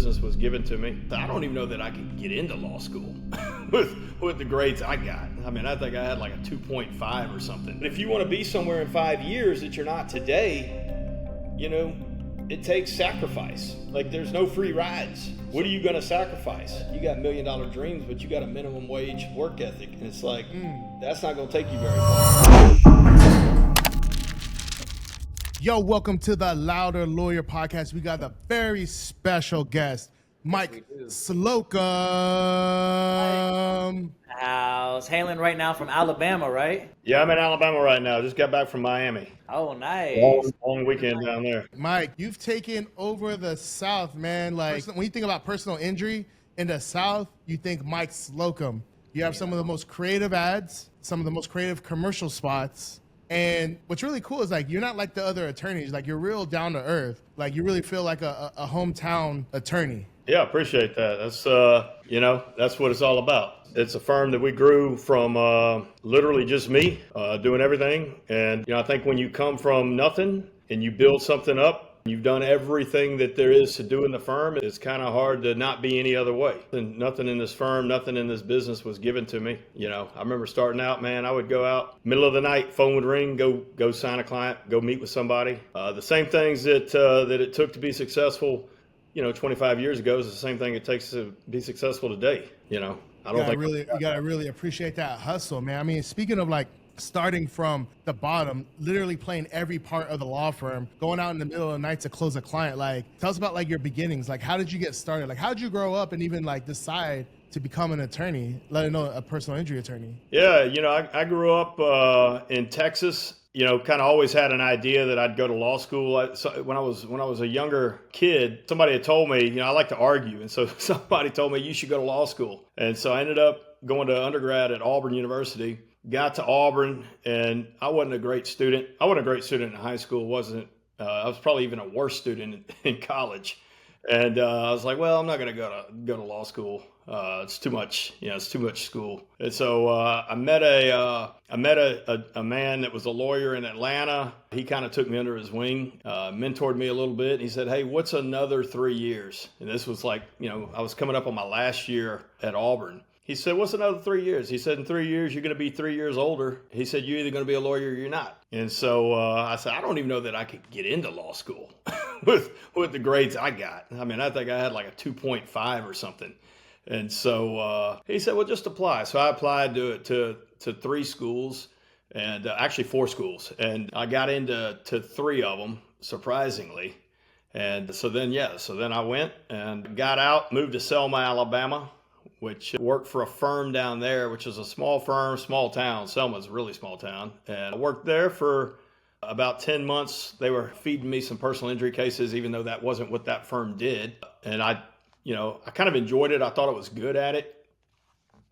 business was given to me. I don't even know that I could get into law school with the grades I got. I mean, I think I had like a 2.5 or something. But if you want to be somewhere in 5 years that you're not today, it takes sacrifice. Like, there's no free rides. What are you going to sacrifice? You got $1 million dreams, but you got a minimum wage work ethic. And it's like, that's not going to take you very far. Yo, welcome to the Loudr Lawyer Podcast. We got a very special guest, Mike Slocumb. How's hailing right now from Alabama, right? Yeah, I'm in Alabama right now. Just got back from Miami. Oh, nice. Long weekend down there. Mike, you've taken over the South, man. Like, when you think about personal injury in the South, you think Mike Slocumb. You have some of the most creative ads, some of the most creative commercial spots. And what's really cool is, like, you're not like the other attorneys. Like, you're real down to earth. Like, you really feel like a hometown attorney. Yeah, appreciate that. That's, that's what it's all about. It's a firm that we grew from literally just me doing everything. And, I think when you come from nothing and you build something up, you've done everything that there is to do in the firm. It's kind of hard to not be any other way. And nothing in this firm, nothing in this business was given to me. I remember starting out, man, I would go out middle of the night, phone would ring, go sign a client, go meet with somebody. The same things that it took to be successful, 25 years ago is the same thing it takes to be successful today. You gotta really appreciate that hustle, man. I mean, speaking of like starting from the bottom, literally playing every part of the law firm, going out in the middle of the night to close a client, like, tell us about like your beginnings. Like, how did you get started? Like, how did you grow up and even like decide to become an attorney, let alone a personal injury attorney? Yeah, I grew up in Texas. Kind of always had an idea that I'd go to law school. When I was a younger kid, somebody had told me, I like to argue. And so somebody told me you should go to law school. And so I ended up going to undergrad at Auburn University, got to Auburn, and I wasn't a great student. I wasn't a great student in high school. I was probably even a worse student in college. And I was like, well, I'm not going to go to law school. It's too much. It's too much school. And so I met a man that was a lawyer in Atlanta. He kind of took me under his wing, mentored me a little bit. And he said, hey, what's another 3 years? And this was like, I was coming up on my last year at Auburn. He said, what's another 3 years? He said, in 3 years, you're going to be 3 years older. He said, you're either going to be a lawyer or you're not. And so I said, I don't even know that I could get into law school with the grades I got. I mean, I think I had like a 2.5 or something. And so he said, well, just apply. So I applied to 3 schools, and actually 4 schools. And I got into 3 of them, surprisingly. And so then I went and got out, moved to Selma, Alabama, which worked for a firm down there, which is a small firm, small town. Selma's a really small town. And I worked there for about 10 months. They were feeding me some personal injury cases, even though that wasn't what that firm did. And I kind of enjoyed it. I thought I was good at it.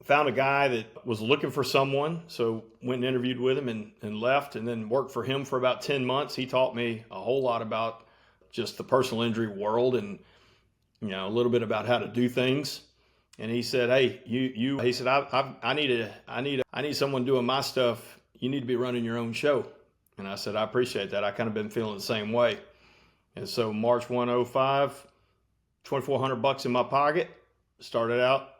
Found a guy that was looking for someone. So went and interviewed with him and left, and then worked for him for about 10 months. He taught me a whole lot about just the personal injury world and, a little bit about how to do things. And he said, hey, he said, I need someone doing my stuff. You need to be running your own show. And I said, I appreciate that. I kind of been feeling the same way. And so March 105, $2,400 in my pocket, started out,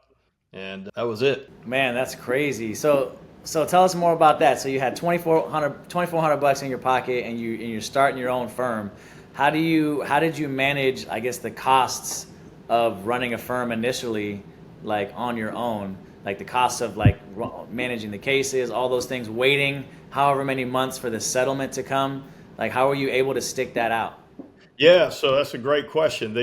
and that was it. Man, that's crazy. So tell us more about that. So you had $2,400 in your pocket, and you're starting your own firm. How did you manage, I guess, the costs of running a firm initially, like on your own, like the costs of like managing the cases, all those things, waiting however many months for the settlement to come? Like, how were you able to stick that out? Yeah, so that's a great question.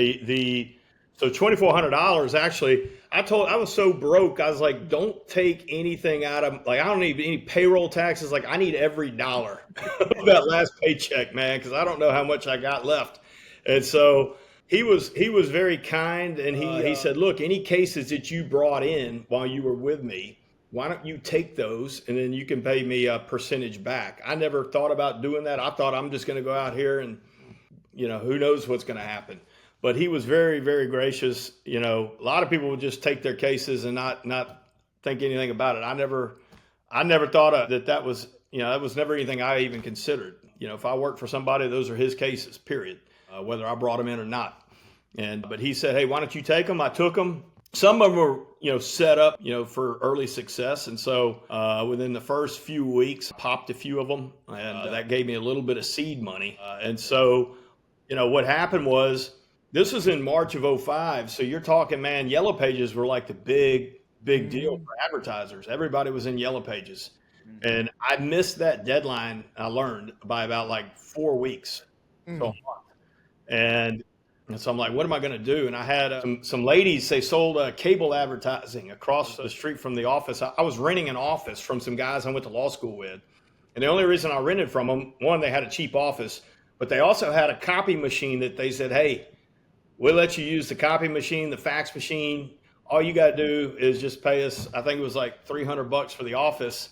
So $2,400, actually, I was so broke, I was like, don't take anything out of, like, I don't need any payroll taxes. Like, I need every dollar of that last paycheck, man, because I don't know how much I got left. And so he was very kind, and he said, look, any cases that you brought in while you were with me, why don't you take those, and then you can pay me a percentage back. I never thought about doing that. I thought I'm just going to go out here and, who knows what's going to happen. But he was very, very gracious. A lot of people would just take their cases and not think anything about it. I never thought that was, that was never anything I even considered. If I worked for somebody, those are his cases, period, whether I brought them in or not. But he said, hey, why don't you take them? I took them. Some of them were, set up, for early success. And so within the first few weeks, I popped a few of them, and that gave me a little bit of seed money. And so, what happened was, this was in March of '05. So you're talking, man, Yellow Pages were like the big deal for advertisers. Everybody was in Yellow Pages. And I missed that deadline, I learned, by about like 4 weeks. So, and so I'm like, what am I going to do? And I had some ladies, they sold cable advertising across the street from the office. I was renting an office from some guys I went to law school with. And the only reason I rented from them, one, they had a cheap office, but they also had a copy machine that they said, hey, we'll let you use the copy machine, the fax machine. All you got to do is just pay us, I think it was like $300 for the office.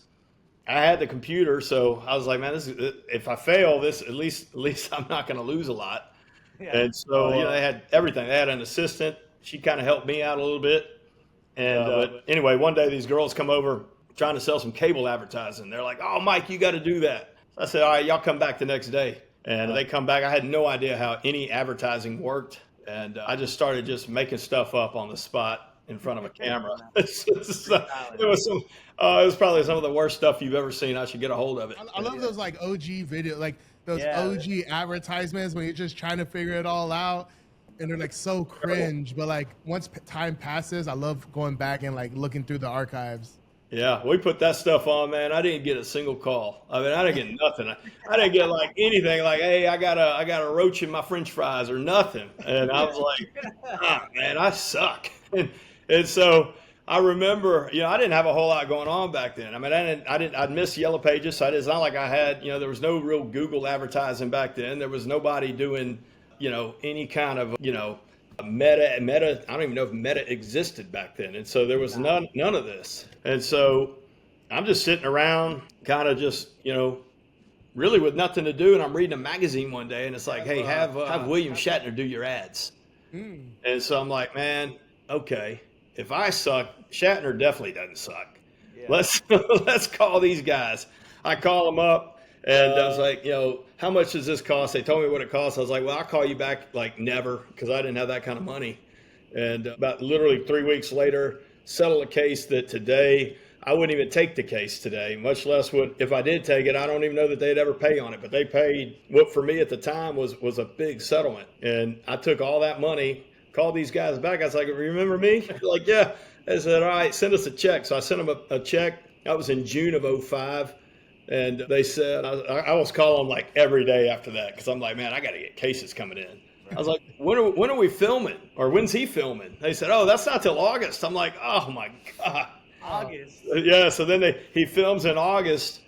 I had the computer, so I was like, man, if I fail this, at least I'm not going to lose a lot. Yeah. And so they had everything. They had an assistant. She kind of helped me out a little bit. And but anyway, one day these girls come over trying to sell some cable advertising. They're like, oh, Mike, you got to do that. So I said, all right, y'all come back the next day. And they come back. I had no idea how any advertising worked. And I just started just making stuff up on the spot in front of a camera. It was probably some of the worst stuff you've ever seen. I should get a hold of it. I love those like OG video, like those OG advertisements when you're just trying to figure it all out, and they're like so cringe. But like once time passes, I love going back and like looking through the archives. Yeah, we put that stuff on, man. I didn't get a single call. I mean, I didn't get nothing. I didn't get like anything like, hey, I got a roach in my French fries or nothing. And I was like, man, I suck. And so I remember, I didn't have a whole lot going on back then. I mean, I'd missed Yellow Pages, so it's not like I had, there was no real Google advertising back then. There was nobody doing, any kind of, meta. I don't even know if meta existed back then. And so there was none of this. And so I'm just sitting around kind of just, really with nothing to do. And I'm reading a magazine one day and it's like, hey, have William Shatner do your ads. And so I'm like, man, okay, if I suck, Shatner definitely doesn't suck. Yeah. Let's call these guys. I call them up and I was like, how much does this cost? They told me what it cost. I was like, well, I'll call you back like never, because I didn't have that kind of money. And about literally 3 weeks later, settled a case that today I wouldn't even take the case today, much less if I did take it. I don't even know that they'd ever pay on it, but they paid what for me at the time was a big settlement. And I took all that money, called these guys back. I was like, remember me? They're like, yeah. I said, all right, send us a check. So I sent them a check. That was in June of '05. And they said, I was calling them like every day after that, because I'm like, man, I got to get cases coming in. I was like, when are we filming? Or when's he filming? They said, oh, that's not till August. I'm like, oh my God. August. Yeah, so then he films in August,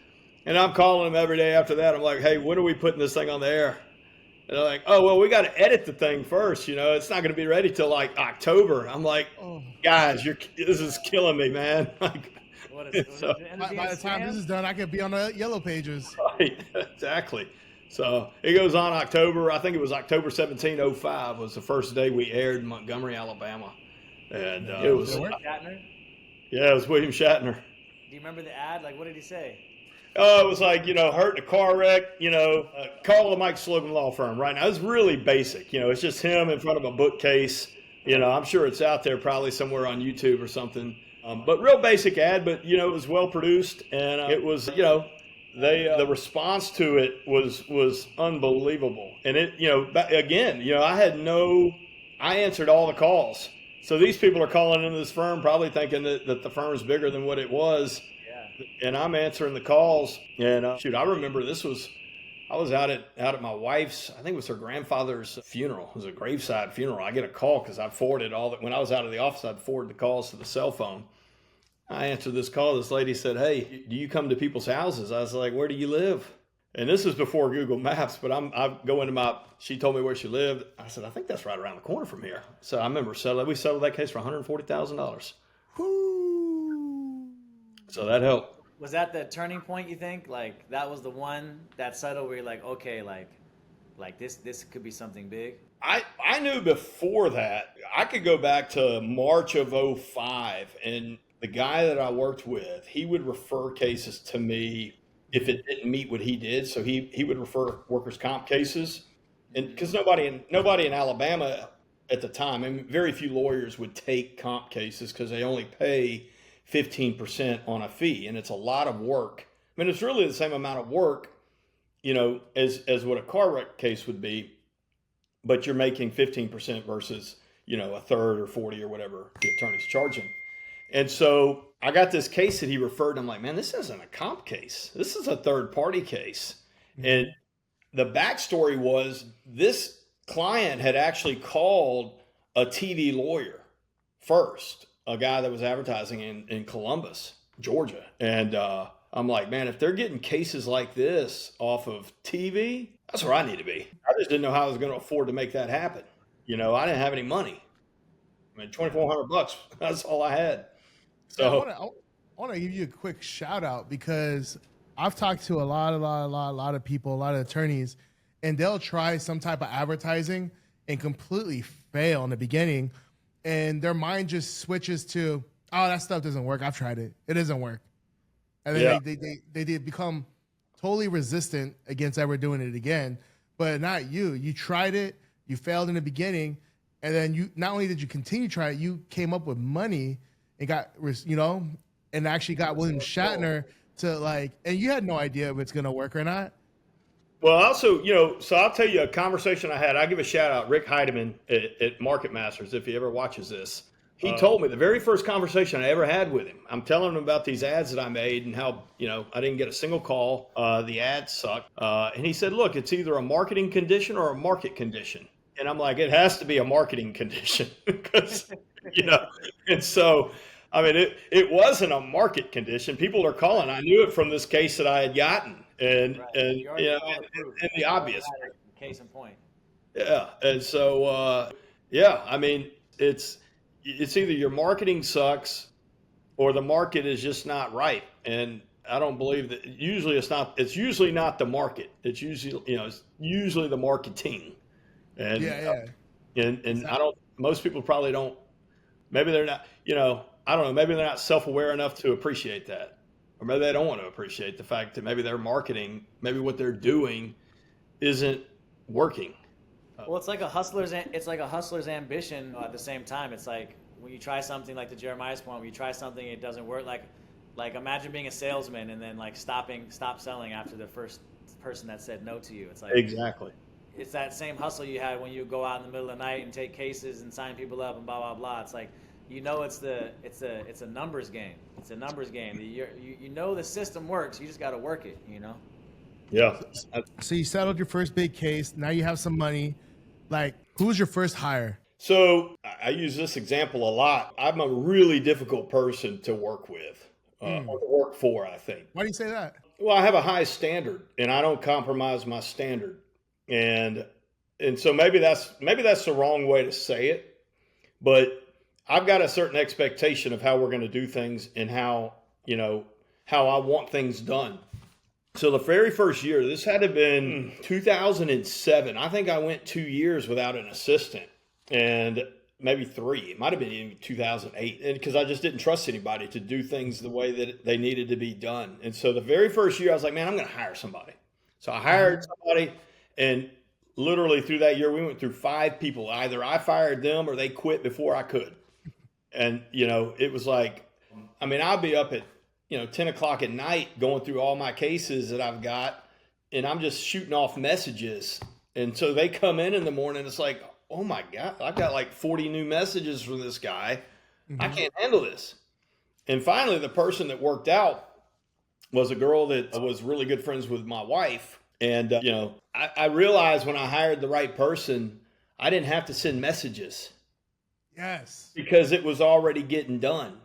and I'm calling him every day after that. I'm like, hey, when are we putting this thing on the air? And they're like, oh, well, we got to edit the thing first. It's not going to be ready till like October. I'm like, guys, this is killing me, man. Like, by the time this is done, I could be on the Yellow Pages. Right, exactly. So it goes on October. I think it was October 17, '05 was the first day we aired in Montgomery, Alabama. And it was Shatner? Yeah, it was William Shatner. Do you remember the ad? Like, what did he say? It was like, hurt in a car wreck, call the Mike Slocumb law firm right now. It's really basic. It's just him in front of a bookcase. I'm sure it's out there probably somewhere on YouTube or something. But real basic ad, but, it was well produced. And it was, the response to it was unbelievable. And it, again, I answered all the calls. So these people are calling into this firm probably thinking that the firm is bigger than what it was. Yeah. And I'm answering the calls. And I remember I was out at my wife's, I think it was her grandfather's funeral. It was a graveside funeral. I get a call because I forwarded when I was out of the office, I'd forward the calls to the cell phone. I answered this call. This lady said, hey, do you come to people's houses? I was like, where do you live? And this was before Google Maps, but I go into she told me where she lived. I said, I think that's right around the corner from here. So I remember we settled that case for $140,000. So that helped. Was that the turning point, you think? Like, that was the one that settled where you're like, okay, like this could be something big? I knew before that. I could go back to March of '05, and the guy that I worked with, he would refer cases to me if it didn't meet what he did. So he would refer workers' comp cases. And because nobody in Alabama at the time. And very few lawyers would take comp cases because they only pay 15% on a fee, and it's a lot of work. I mean, it's really the same amount of work, as what a car wreck case would be, but you're making 15% versus, a third or 40 or whatever the attorney's charging. And so I got this case that he referred, and I'm like, man, this isn't a comp case. This is a third party case. Mm-hmm. And the backstory was this client had actually called a TV lawyer first, a guy that was advertising in Columbus, Georgia. And I'm like, man, if they're getting cases like this off of TV, that's where I need to be. I just didn't know how I was going to afford to make that happen. I didn't have any money. I mean, $2,400, that's all I had. So I want to give you a quick shout out because I've talked to a lot of people, a lot of attorneys, and they'll try some type of advertising and completely fail in the beginning. And their mind just switches to, oh, that stuff doesn't work. I've tried it. It doesn't work. And then they become totally resistant against ever doing it again. But not you. You tried it. You failed in the beginning. And then you not only did you continue to try it, you came up with money and got, and actually got William Shatner to and you had no idea if it's going to work or not. Well, also, so I'll tell you a conversation I had. I'll give a shout out, Rick Heidemann at Market Masters, if he ever watches this. He told me the very first conversation I ever had with him, I'm telling him about these ads that I made and how, I didn't get a single call. The ads sucked. And he said, look, it's either a marketing condition or a market condition. And I'm like, it has to be a marketing condition because, and so, I mean, it wasn't a market condition. People are calling. I knew it from this case that I had gotten. And the obvious case in point. Yeah. And so, I mean, it's either your marketing sucks or the market is just not right. And I don't believe that it's usually not the market. It's usually the marketing. And, and most people probably don't, maybe they're not, I don't know, maybe they're not self-aware enough to appreciate that. Or maybe they don't want to appreciate the fact that maybe their marketing, maybe what they're doing isn't working. Well, it's like a hustler's ambition at the same time. It's like when you try something, like the Jeremiah's point, when you try something, it doesn't work. Like imagine being a salesman and then stop selling after the first person that said no to you. It's like exactly. It's that same hustle you had when you go out in the middle of the night and take cases and sign people up and blah blah blah. It's like it's a numbers game. It's a numbers game. You know the system works. You just got to work it. Yeah. So you settled your first big case. Now you have some money. Who was your first hire? So I use this example a lot. I'm a really difficult person to work with, or to work for, I think. Why do you say that? Well, I have a high standard, and I don't compromise my standard. And so maybe that's the wrong way to say it, but I've got a certain expectation of how we're going to do things and how I want things done. So the very first year, this had to have been 2007. I think I went 2 years without an assistant, and maybe 3. It might have been in 2008, and because I just didn't trust anybody to do things the way that they needed to be done. And so the very first year, I was like, man, I'm going to hire somebody. So I hired somebody, and literally through that year, we went through 5 people. Either I fired them or they quit before I could. And, it was like, I mean, I'll be up at, 10 o'clock at night going through all my cases that I've got, and I'm just shooting off messages. And so they come in the morning, it's like, oh my God, I've got 40 new messages from this guy. Mm-hmm. I can't handle this. And finally, the person that worked out was a girl that was really good friends with my wife. And, I realized when I hired the right person, I didn't have to send messages. Yes. Because it was already getting done.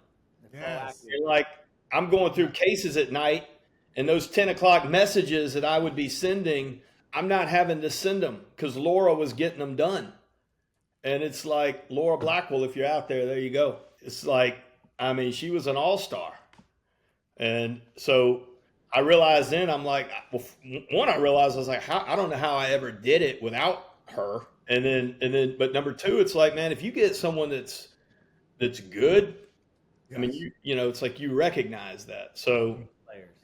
Yes. And I'm going through cases at night, and those 10 o'clock messages that I would be sending, I'm not having to send them because Laura was getting them done. And it's like, Laura Blackwell, if you're out there you go. It's like, I mean, she was an all-star. And so I realized then, I'm like, well, one, I realized I was like, I don't know how I ever did it without her. And then, but number 2, it's like, man, if you get someone that's good, yes. I mean, it's like you recognize that. So,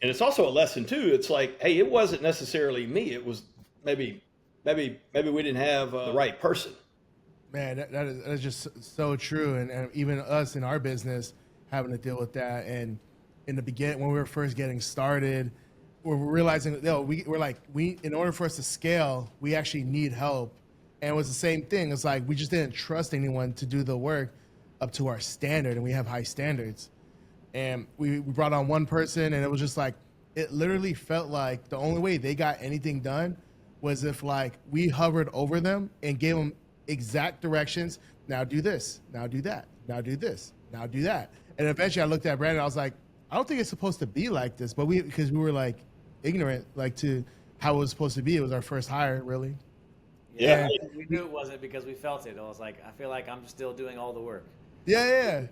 and it's also a lesson too. It's like, hey, it wasn't necessarily me. It was maybe we didn't have the right person. Man, that is just so true, and even us in our business having to deal with that. And in the beginning, when we were first getting started, we're realizing, we're like, in order for us to scale, we actually need help. And it was the same thing. It's like we just didn't trust anyone to do the work up to our standard, and we have high standards. And we brought on one person, and it was just like, it literally felt like the only way they got anything done was if like we hovered over them and gave them exact directions. Now do this, now do that, now do this, now do that. And eventually I looked at Brandon, I was like, I don't think it's supposed to be like this, but because we were like ignorant, like to how it was supposed to be. It was our first hire, really. Yeah. We knew it wasn't because we felt it. I was like, I feel like I'm still doing all the work. Yeah.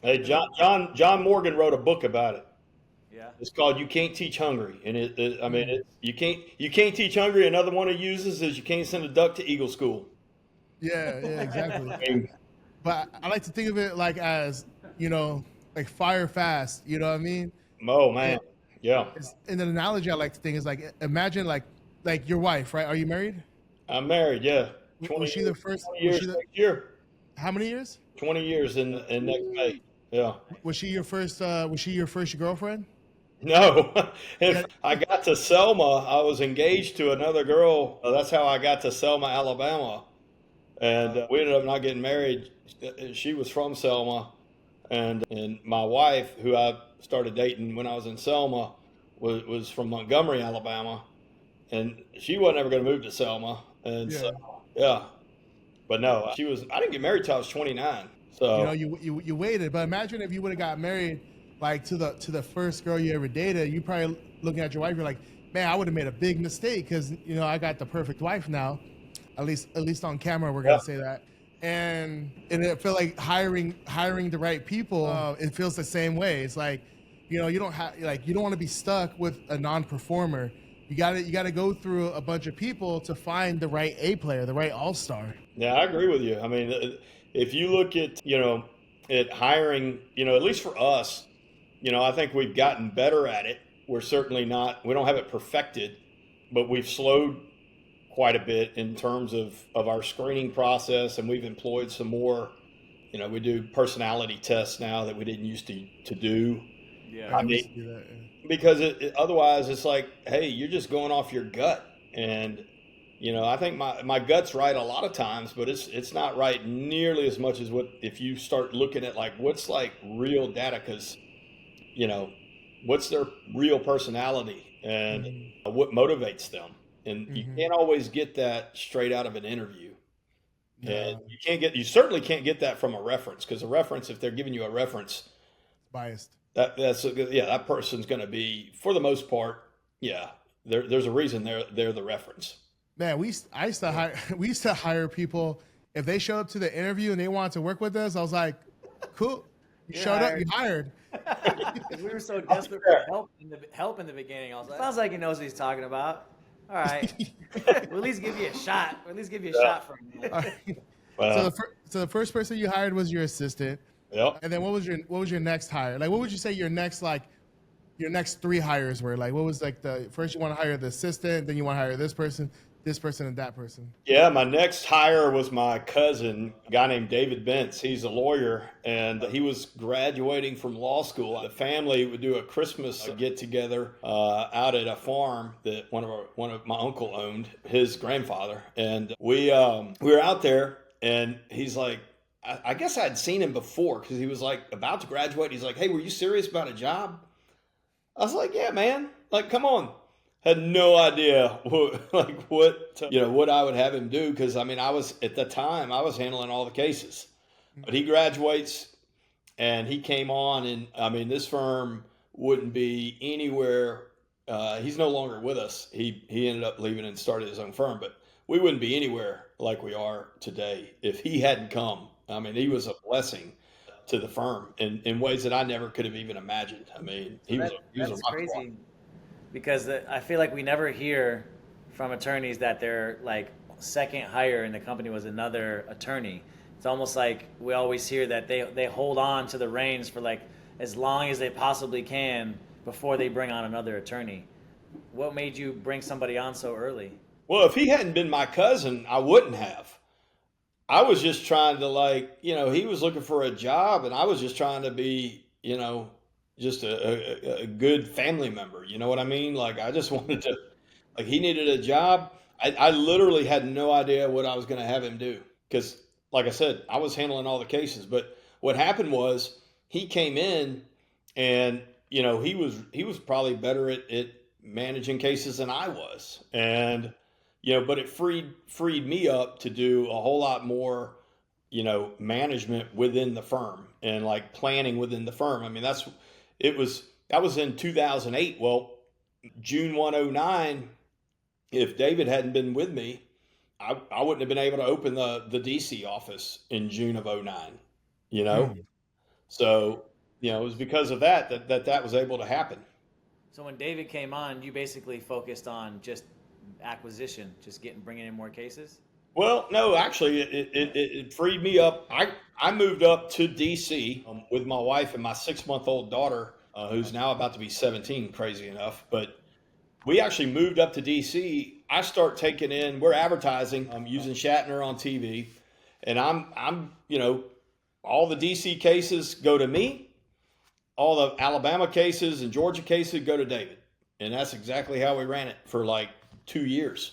Hey, John Morgan wrote a book about it. Yeah. It's called "You Can't Teach Hungry," and you can't teach hungry. Another one he uses is you can't send a duck to Eagle School. Yeah, exactly. I mean, But I like to think of it like as, like fire fast, you know what I mean? oh man, yeah. And the analogy I like to think is like, imagine like your wife, right? Are you married? I'm married. Yeah, Was she the first? 20 years next year. How many years? 20 years in next May. Yeah. Was she your first? Was she your first girlfriend? No, if I got to Selma, I was engaged to another girl. That's how I got to Selma, Alabama, and we ended up not getting married. She was from Selma, and my wife, who I started dating when I was in Selma, was from Montgomery, Alabama, and she wasn't ever going to move to Selma, and so yeah. But no, she was. I didn't get married till I was 29. So you waited, but imagine if you would have got married like to the first girl you ever dated. You probably looking at your wife, you're like, man, I would have made a big mistake because I got the perfect wife now. At least on camera, we're gonna say that. And it felt like hiring the right people. It feels the same way. It's like, you don't want to be stuck with a non-performer. You gotta go through a bunch of people to find the right A player, the right all-star. Yeah, I agree with you. I mean, if you look at at hiring, at least for us, I think we've gotten better at it. We're certainly not. We don't have it perfected, but we've slowed quite a bit in terms of our screening process, and we've employed some more. We do personality tests now that we didn't used to do. Yeah, I mean, because otherwise it's like, hey, you're just going off your gut, and I think my gut's right a lot of times, but it's not right nearly as much as what if you start looking at like what's like real data, because what's their real personality and what motivates them, and you can't always get that straight out of an interview. And you certainly can't get that from a reference, because a reference, if they're giving you a reference, biased. That person's going to be, for the most part, there's a reason they're the reference. Man, we used to hire people. If they showed up to the interview and they wanted to work with us, I was like, cool. You showed up, you hired. We were so desperate for help in the beginning. I was like, sounds like he knows what he's talking about. All right, we'll at least give you a shot. We'll at least give you a shot for a minute. Right. Well, so the first person you hired was your assistant. Yep. And then what was your next hire? Like, what would you say your next three hires were? Like, what was like the first, you want to hire the assistant, then you want to hire this person, and that person? Yeah, my next hire was my cousin, a guy named David Bentz. He's a lawyer, and he was graduating from law school. The family would do a Christmas get-together out at a farm that one of my uncle owned, his grandfather. And we were out there, and he's like, I guess I'd seen him before because he was like about to graduate. He's like, hey, were you serious about a job? I was like, yeah, man. Like, come on. Had no idea what I would have him do, because I mean, at the time I was handling all the cases. But he graduates and he came on, and I mean, this firm wouldn't be anywhere. He's no longer with us. He ended up leaving and started his own firm, but we wouldn't be anywhere like we are today if he hadn't come. I mean, he was a blessing to the firm in ways that I never could have even imagined. I mean, he was a crazy. Because I feel like we never hear from attorneys that their like second hire in the company was another attorney. It's almost like we always hear that they hold on to the reins for like as long as they possibly can before they bring on another attorney. What made you bring somebody on so early? Well, if he hadn't been my cousin, I wouldn't have. I was just trying to like, he was looking for a job and I was just trying to be, just a good family member. You know what I mean? Like I just wanted to, like he needed a job. I literally had no idea what I was going to have him do because, like I said, I was handling all the cases. But what happened was he came in, and he was probably better at managing cases than I was, and but it freed me up to do a whole lot more, management within the firm and like planning within the firm. I mean, that was in 2008. Well, June 109, if David hadn't been with me, I wouldn't have been able to open the DC office in June of '09. You know, Mm. so it was because of that was able to happen. So when David came on, you basically focused on just acquisition, just bringing in more cases. Well, no, actually, it freed me up. I moved up to DC with my wife and my 6-month-old daughter, who's now about to be 17, crazy enough. But we actually moved up to DC. I start taking in, we're advertising, I'm using Shatner on TV, and all the DC cases go to me, all the Alabama cases and Georgia cases go to David. And that's exactly how we ran it for like 2 years.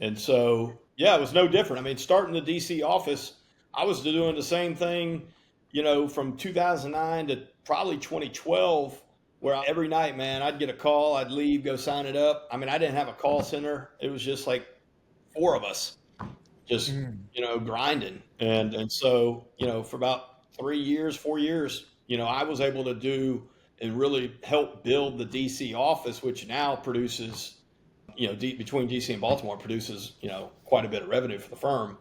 And so, yeah, it was no different. I mean, starting the DC office, I was doing the same thing, from 2009 to probably 2012, where every night, man, I'd get a call, I'd leave, go sign it up. I mean, I didn't have a call center. It was just like four of us just, Mm. grinding. And so, for about 3 years, 4 years, I was able to do and really help build the DC office, which now produces, between DC and Baltimore produces, quite a bit of revenue for the firm.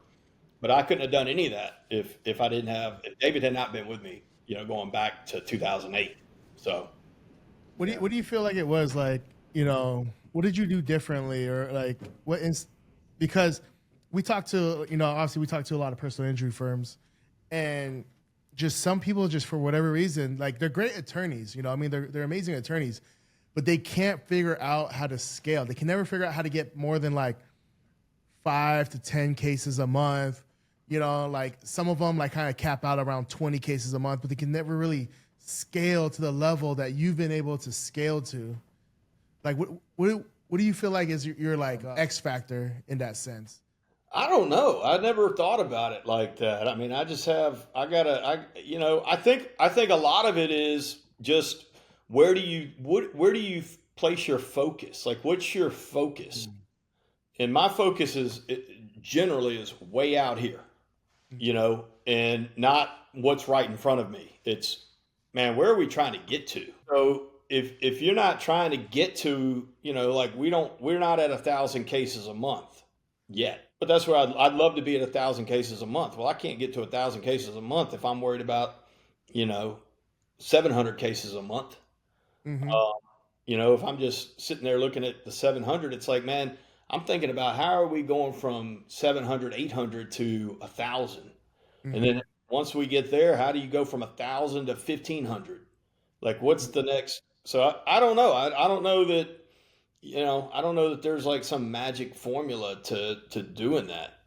But I couldn't have done any of that if David had not been with me, going back to 2008. So, yeah. What do you feel like it was like? What did you do differently, or like because we talked to obviously we talked to a lot of personal injury firms, and just some people just for whatever reason like they're great attorneys. I mean they're amazing attorneys, but they can't figure out how to scale. They can never figure out how to get more than like 5 to 10 cases a month. Like some of them like kind of cap out around 20 cases a month, but they can never really scale to the level that you've been able to scale to. Like what do you feel like is your like X factor in that sense? I don't know. I never thought about it like that. I mean, I think a lot of it is just where do you place your focus? Like, what's your focus? And my focus generally is way out here, and not what's right in front of me. It's, man, where are we trying to get to? So if you're not trying to get to, like we're not at 1,000 cases a month yet, but that's where I'd love to be at 1,000 cases a month. Well, I can't get to 1,000 cases a month if I'm worried about, you know, 700 cases a month. Mm-hmm. If I'm just sitting there looking at the 700, it's like, man, I'm thinking about how are we going from 700, 800 to 1,000? And Mm-hmm. then once we get there, how do you go from 1,000 to 1,500? Like, what's the next? So I don't know. I don't know that, I don't know that there's like some magic formula to doing that.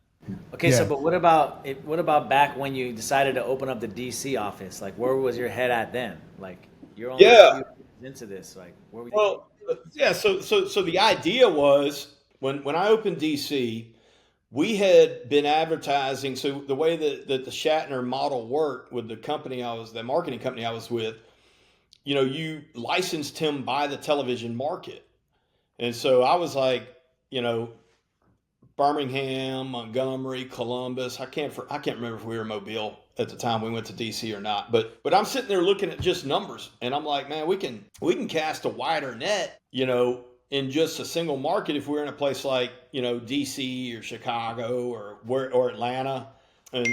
Okay, so Yeah. but what about it? What about back when you decided to open up the DC office? Like, where was your head at then? Like, you're only a Yeah. few years into this. Like, where were you? Well, yeah. So the idea was when I opened DC, we had been advertising. So the way that the Shatner model worked with the marketing company I was with, you licensed him by the television market. And so I was like, you know, Birmingham, Montgomery, Columbus. I can't remember if we were in Mobile at the time we went to DC or not. But I'm sitting there looking at just numbers, and I'm like, man, we can cast a wider net, in just a single market if we're in a place like DC or Chicago or Atlanta. And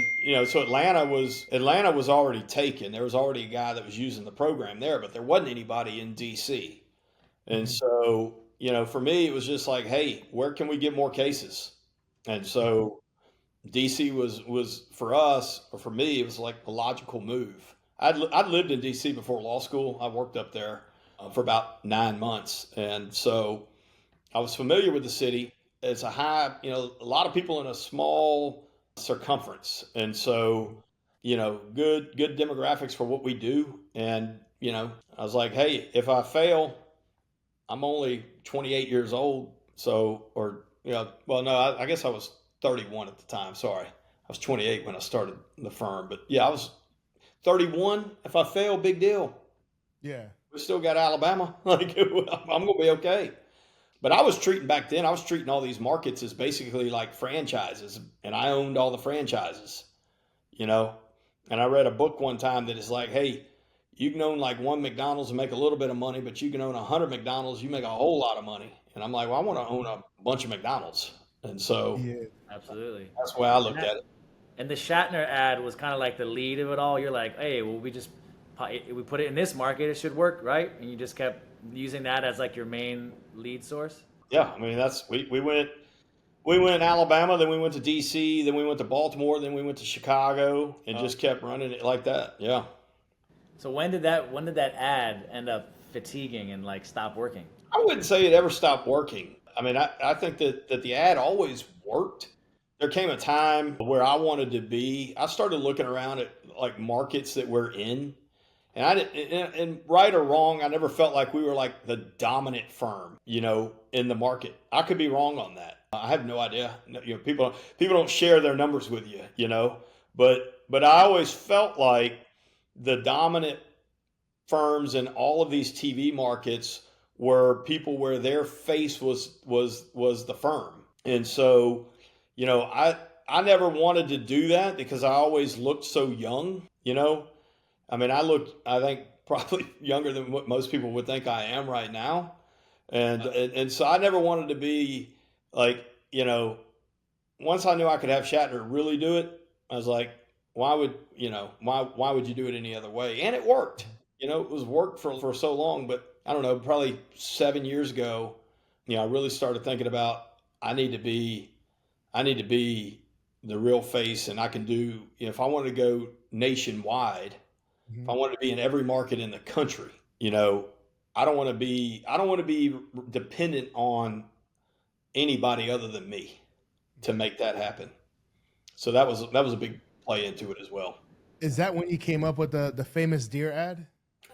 so Atlanta was already taken. There was already a guy that was using the program there, but there wasn't anybody in DC. And Mm-hmm. so, for me, it was just like, hey, where can we get more cases? And so DC was for us, or for me, it was like the logical move. I'd lived in DC before law school. I worked up there for about 9 months. And so I was familiar with the city. It's a lot of people in a small circumference. And so, good demographics for what we do. And, I was like, hey, if I fail, I'm only 28 years old. So, well, no, I guess I was 31 at the time. Sorry. I was 28 when I started the firm. But yeah, I was 31. If I fail, big deal. Yeah. We still got Alabama. Like, I'm going to be okay. But I was treating all these markets as basically like franchises. And I owned all the franchises, And I read a book one time that is like, hey, you can own like one McDonald's and make a little bit of money, but you can own 100 McDonald's, you make a whole lot of money. And I'm like, well, I want to own a bunch of McDonald's. And so Absolutely. that's the way I looked at it. And the Shatner ad was kind of like the lead of it all. You're like, hey, well, we put it in this market, it should work, right? And you just kept using that as like your main lead source. Yeah, I mean we went Alabama, then we went to DC, then we went to Baltimore, then we went to Chicago, and just kept running it like that. Yeah. So when did that ad end up fatiguing and like stop working? I wouldn't say it ever stopped working. I mean, I think that the ad always worked. There came a time where I started looking around at like markets that we're in. And right or wrong, I never felt like we were like the dominant firm, in the market. I could be wrong on that. I have no idea. People don't share their numbers with you, but I always felt like the dominant firms in all of these TV markets were people where their face was the firm. And so, I never wanted to do that because I always looked so young, I mean, I think probably younger than what most people would think I am right now. And so I never wanted to be like, once I knew I could have Shatner really do it, I was like, why would you do it any other way? And it worked, it was worked for so long, but I don't know, probably 7 years ago, I really started thinking about, I need to be the real face, and I can do, if I wanted to go nationwide, if I wanted to be in every market in the country, I don't want to be dependent on anybody other than me to make that happen. So that was a big play into it as well. Is that when you came up with the famous deer ad?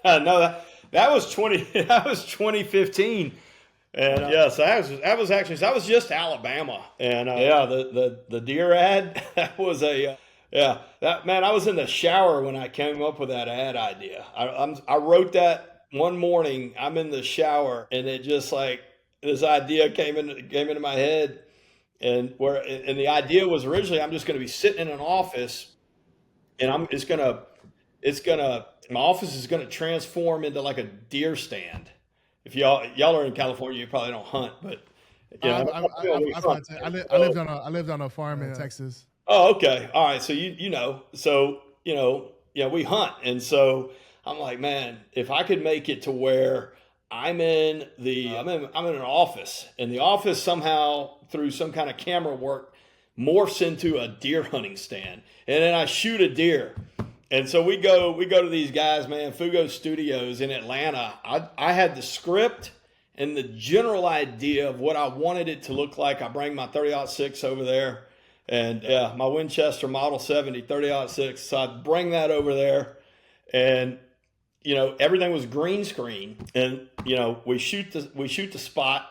No, that was 2015. And so that was just Alabama. And the deer ad, that was I was in the shower when I came up with that ad idea. I wrote that one morning. I'm in the shower, and it just like this idea came into my head, and the idea was originally I'm just going to be sitting in an office, and my office is going to transform into like a deer stand. If y'all are in California, you probably don't hunt, but I lived on a farm in Texas. Oh, okay. All right. So we hunt. And so I'm like, man, if I could make it to where I'm in an office, and the office somehow through some kind of camera work morphs into a deer hunting stand, and then I shoot a deer. And so we go to these guys, man, Fugo Studios in Atlanta. I had the script and the general idea of what I wanted it to look like. I bring my 30-06 over there, and my Winchester Model 70 30-06. So I bring that over there, and everything was green screen, and we shoot the spot.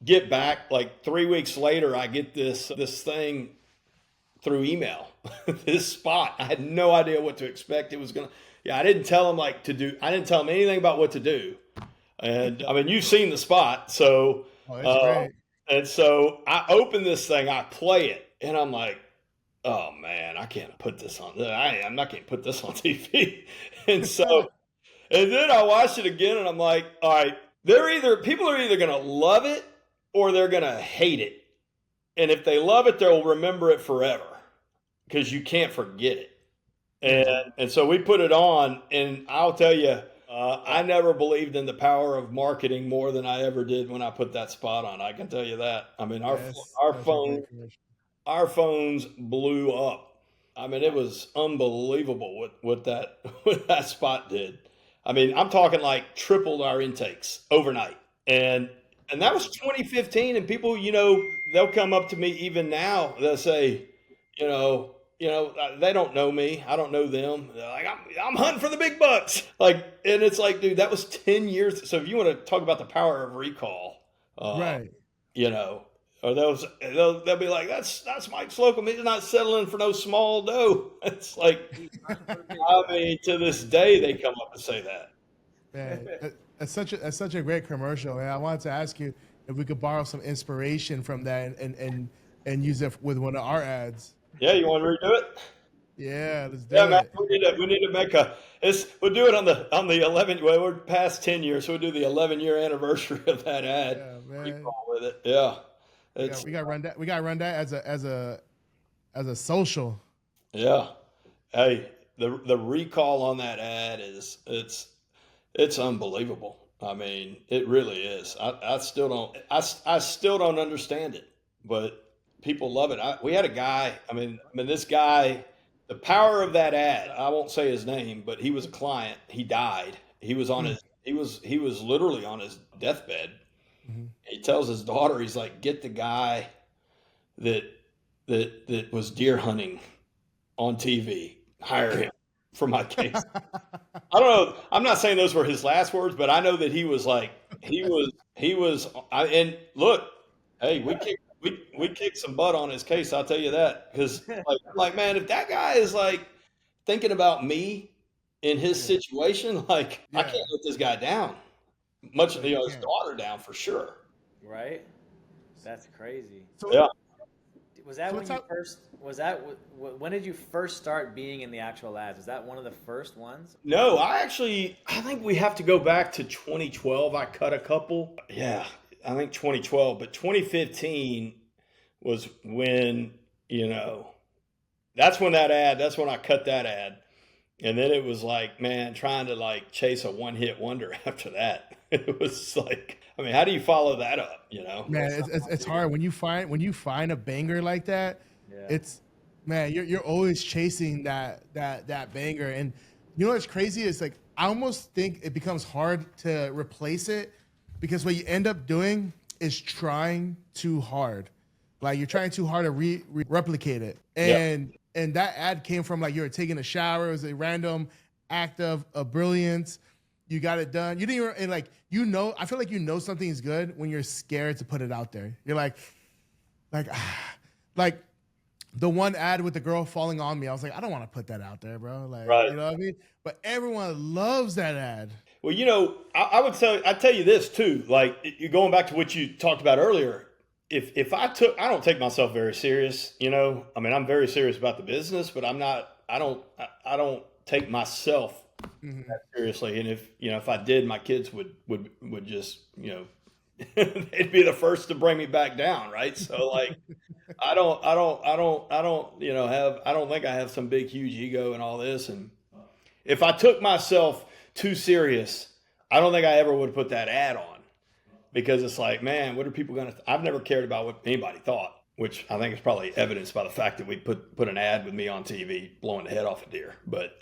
Get back like 3 weeks later, I get this thing through email. This spot, I had no idea what to expect. It was I didn't tell him I didn't tell him anything about what to do. And I mean, you've seen the spot, so it's great. And so I open this thing, I play it, and I'm like, oh man, I can't put this on. I'm not going to put this on TV. And so, and then I watched it again, and I'm like, all right, people are either going to love it or they're going to hate it. And if they love it, they'll remember it forever, because you can't forget it. And so we put it on, and I'll tell you, I never believed in the power of marketing more than I ever did when I put that spot on. I can tell you that. I mean, our phones blew up. I mean, it was unbelievable what that spot did. I mean, I'm talking like tripled our intakes overnight. And that was 2015, and people, they'll come up to me even now. They'll say, they don't know me. I don't know them. They're like, I'm hunting for the big bucks. Like, and it's like, dude, that was 10 years. So if you want to talk about the power of recall, Right. you know, or they'll be like, that's Mike Slocumb. He's not settling for no small dough. It's like, I mean, to this day, they come up and say that. Man, that's such a great commercial. And I wanted to ask you if we could borrow some inspiration from that and use it with one of our ads. Yeah, you want to redo it? Yeah, let's do Yeah, man, it. we need to make we'll do it on the 11. Well, we're past 10 years, so we'll do the 11-year anniversary of that ad. Yeah, man. Recall with it. Yeah, We got run that. We got run that as a social. yeah. Hey, the recall on that ad it's unbelievable. I mean, it really is. I still don't understand it, but people love it. We had a guy. I mean, this guy. The power of that ad. I won't say his name, but he was a client. He died. He was on his. He was literally on his deathbed. Mhm. He tells his daughter, he's like, get the guy that was deer hunting on TV. Hire him for my case. I don't know. I'm not saying those were his last words, but I know that he was like, and look, hey, we kicked some butt on his case. I'll tell you that. Cause like, man, if that guy is like thinking about me in his situation, like I Yeah. can't let this guy down. Much of You his can't. daughter down for sure. Right? That's crazy. So Yeah. Was that So when what's you up- first? Was that when did you first start being in the actual ads? Was that one of the first ones? No, I think we have to go back to 2012. I cut a couple. Yeah, I think 2012, but 2015 was when, that's when I cut that ad. And then it was like, man, trying to like chase a one-hit wonder after that. It was like, I mean, how do you follow that up, Man, it's hard when you find a banger like that. Yeah. It's man, you're always chasing that banger, and you know what's crazy is like I almost think it becomes hard to replace it because what you end up doing is trying too hard, like you're trying too hard to replicate it, and that ad came from like you were taking a shower. It was a random act of brilliance. You got it done. You didn't even, and like, I feel like something is good when you're scared to put it out there. You're like the one ad with the girl falling on me. I was like, I don't want to put that out there, bro. Like, Right. you know what I mean? But everyone loves that ad. Well, I'd tell you this too. Like you going back to what you talked about earlier. If I don't take myself very serious. I mean, I'm very serious about the business, but I don't take myself that seriously. And if I did, my kids would just, they'd be the first to bring me back down. Right. So like, I don't think I have some big, huge ego and all this. And if I took myself too serious, I don't think I ever would put that ad on, because it's like, man, what are people going to, I've never cared about what anybody thought, which I think is probably evidenced by the fact that we put an ad with me on TV blowing the head off a deer. But,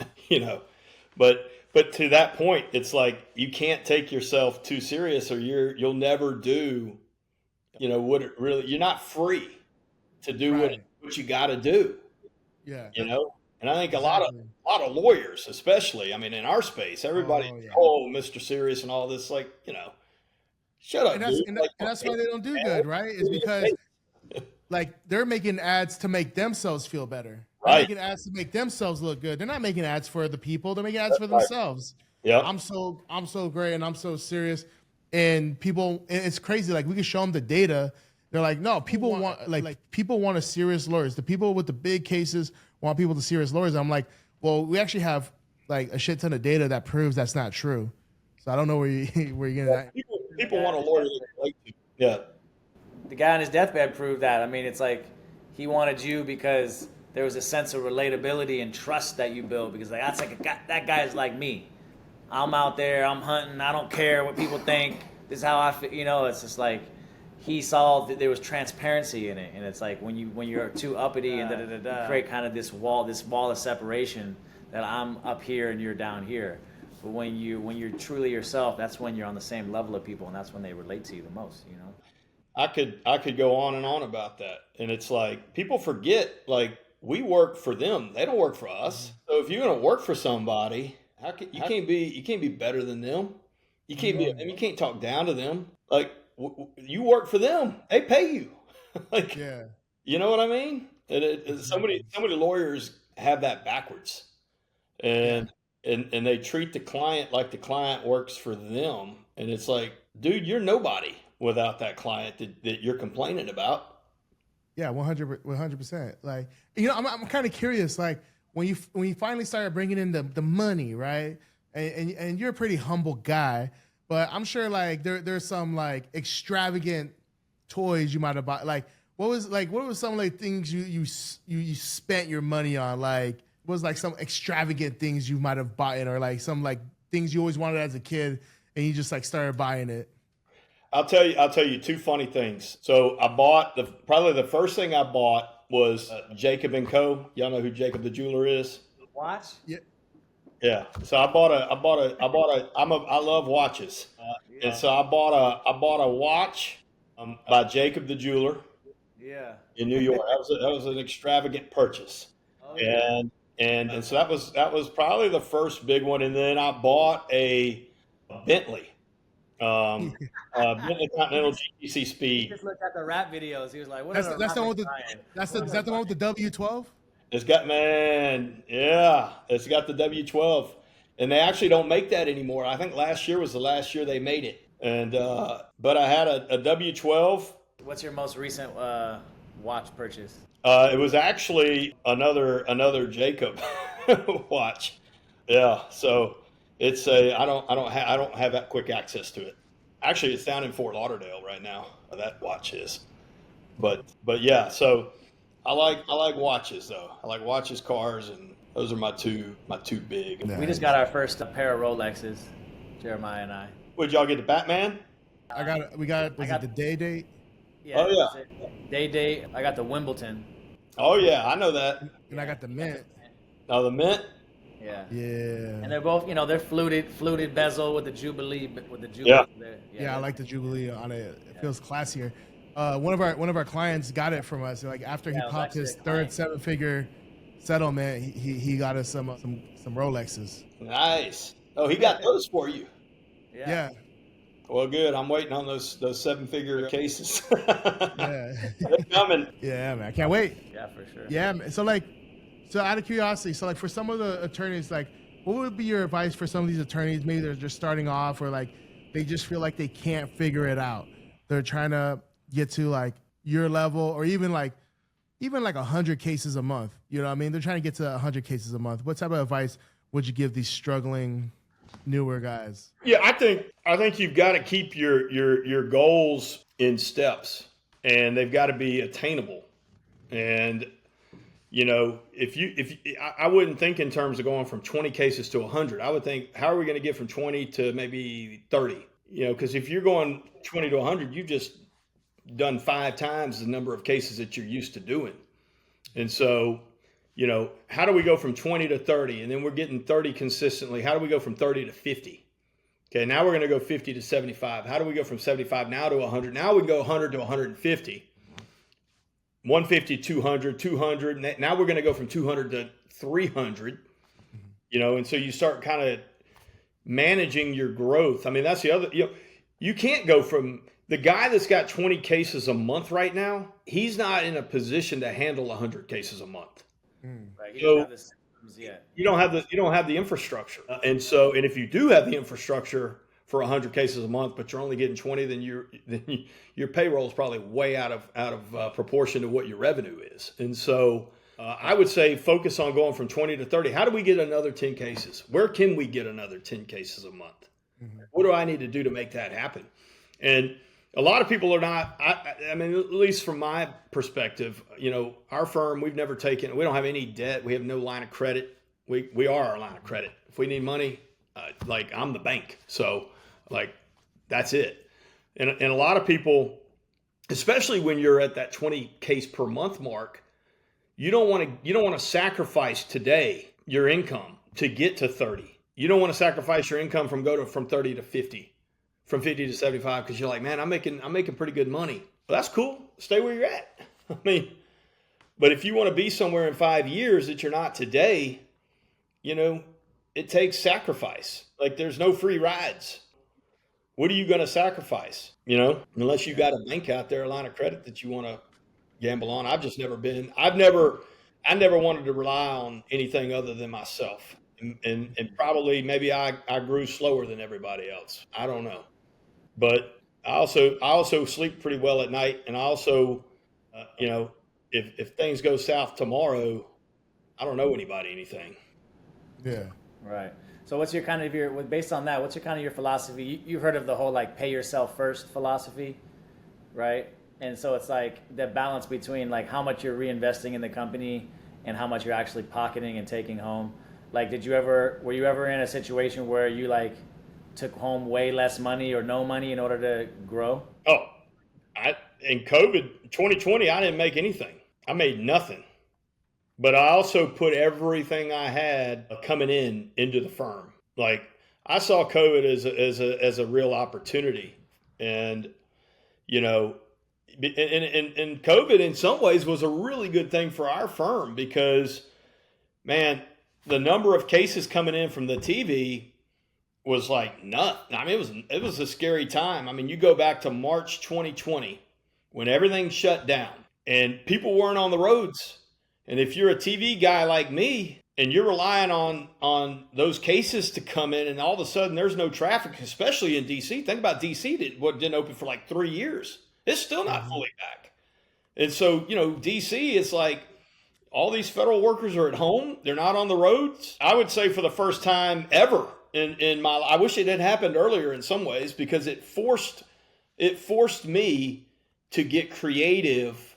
but to that point, it's like, you can't take yourself too serious or you'll never do, what it really, you're not free to do Right. what you got to do, Yeah. And I think a lot of lawyers, especially, I mean, in our space, everybody, Oh, yeah. Mr. Serious and all this, like, shut up, And that's, dude. and, that- and that's why they don't do good, right? Is because like they're making ads to make themselves feel better. They're Right. making ads to make themselves look good. They're not making ads for the people. They're making ads for themselves. Yeah. I'm so great and I'm so serious. And it's crazy. Like we can show them the data. They're like, no, people want a serious lawyers. The people with the big cases want people to serious lawyers. I'm like, well, we actually have like a shit ton of data that proves that's not true. So I don't know where you're getting that. People want a lawyer that they like to. Yeah. The guy on his deathbed proved that. I mean, it's like he wanted you because there was a sense of relatability and trust that you built, because like that's like that guy is like me. I'm out there, I'm hunting, I don't care what people think. This is how I feel. It's just like he saw that there was transparency in it, and it's like when you're too uppity and you create kind of this wall of separation that I'm up here and you're down here. But when you're truly yourself, that's when you're on the same level of people, and that's when they relate to you the most. I could go on and on about that. And it's like, people forget, like, we work for them. They don't work for us. So if you're going to work for somebody, you can't be better than them. You can't be, and you can't talk down to them. Like you work for them. They pay you. Like, Yeah. you know what I mean? So many lawyers have that backwards, and they treat the client like the client works for them, and it's like, dude, you're nobody without that client that you're complaining about. Yeah, 100%. Like, I'm kind of curious, like when you finally started bringing in the money, right? And you're a pretty humble guy, but I'm sure like there's some like extravagant toys you might have bought. Like, what was some like things you spent your money on? Like, what was like some extravagant things you might have bought in, or like some like things you always wanted as a kid and you just like started buying it? I'll tell you two funny things. So I bought probably the first thing I bought was Jacob & Co. Y'all know who Jacob the jeweler is? Watch? Yeah. Yeah. So I love watches. And so I bought a watch by Jacob the jeweler. Yeah. In New York. That was an extravagant purchase. Oh, yeah. And so that was probably the first big one. And then I bought a Bentley. Bentley Continental GTC He Speed. just looked at the rap videos. He was like, "What That's is the one with is that the one with the W12? It's got it's got the W12, and they actually don't make that anymore. I think last year was the last year they made it. And but I had a W12. What's your most recent watch purchase? It was actually another Jacob watch. Yeah, so it's I don't have that quick access to it. Actually, it's down in Fort Lauderdale right now. That watch is, but yeah. So I like watches though. I like watches, cars, and those are my two big. Nice. We just got our first pair of Rolexes, Jeremiah and I. Would y'all get the Batman? We got the day date? Yeah. Oh, yeah. Day. I got the Wimbledon. Oh yeah, I know that. And I got the mint. Oh, the mint. Yeah. Yeah. And they're both, they're fluted bezel with the Jubilee. Yeah. Yeah, I like the Jubilee on it. It feels classier. One of our clients got it from us. Like after he popped his third 7-figure settlement, he got us some Rolexes. Nice. Oh, he got those for you. Yeah. Well, good. I'm waiting on those 7-figure cases. Yeah. They're coming. Yeah, man. I can't wait. Yeah, for sure. Yeah, man. So out of curiosity, like for some of the attorneys, like what would be your advice for some of these attorneys? Maybe they're just starting off, or like they just feel like they can't figure it out. They're trying to get to like your level, or even like 100 cases a month. You know what I mean? They're trying to get to 100 cases a month. What type of advice would you give these struggling newer guys? Yeah, I think you've got to keep your goals in steps, and they've got to be attainable. And I wouldn't think in terms of going from 20 cases to 100. I would think, how are we going to get from 20 to maybe 30? Because if you're going 20 to 100, you've just done 5 times the number of cases that you're used to doing. And so, how do we go from 20 to 30? And then we're getting 30 consistently. How do we go from 30 to 50? Okay, now we're going to go 50 to 75. How do we go from 75 now to 100? Now we go 100 to 150. 150, 200, 200. Now we're going to go from 200 to 300. And so you start kind of managing your growth. I mean, that's the other, you can't go from the guy that's got 20 cases a month right now. He's not in a position to handle 100 cases a month. Right. He doesn't have the systems yet. You don't have the infrastructure. And if you do have the infrastructure for 100 cases a month, but you're only getting 20, then your payroll is probably way out of proportion to what your revenue is. And so I would say focus on going from 20 to 30. How do we get another 10 cases? Where can we get another 10 cases a month? Mm-hmm. What do I need to do to make that happen? And a lot of people are not, I mean, at least from my perspective, our firm, we don't have any debt. We have no line of credit. We are our line of credit. If we need money, I'm the bank. So that's it. And a lot of people, especially when you're at that 20 case per month mark, you don't want to sacrifice today your income to get to 30. You don't want to sacrifice your income from 30 to 50, from 50 to 75, because you're like, man, I'm making pretty good money. Well, that's cool. Stay where you're at. I mean, But if you want to be somewhere in 5 years that you're not today, it takes sacrifice. Like there's no free rides. What are you going to sacrifice? Unless you got a bank out there, a line of credit that you want to gamble on. I never wanted to rely on anything other than myself. And probably maybe I grew slower than everybody else. I don't know. But I also sleep pretty well at night. And I also, if things go south tomorrow, I don't know anybody anything. Yeah. Right. So what's your kind of based on that, what's your kind of your philosophy? You've heard of the whole like pay yourself first philosophy, right? And so it's like the balance between like how much you're reinvesting in the company and how much you're actually pocketing and taking home. Like, were you ever in a situation where you like took home way less money or no money in order to grow? Oh, in COVID 2020, I didn't make anything. I made nothing. But I also put everything I had coming into the firm. Like I saw COVID as a real opportunity, and and COVID in some ways was a really good thing for our firm because, man, the number of cases coming in from the TV was like nuts. I mean, it was a scary time. I mean, you go back to March 2020 when everything shut down and people weren't on the roads. And if you're a TV guy like me and you're relying on those cases to come in and all of a sudden there's no traffic, especially in DC. Think about DC didn't open for like 3 years. It's still not fully back. And so, DC is like all these federal workers are at home. They're not on the roads. I would say for the first time ever in my life, I wish it had happened earlier in some ways because it forced me to get creative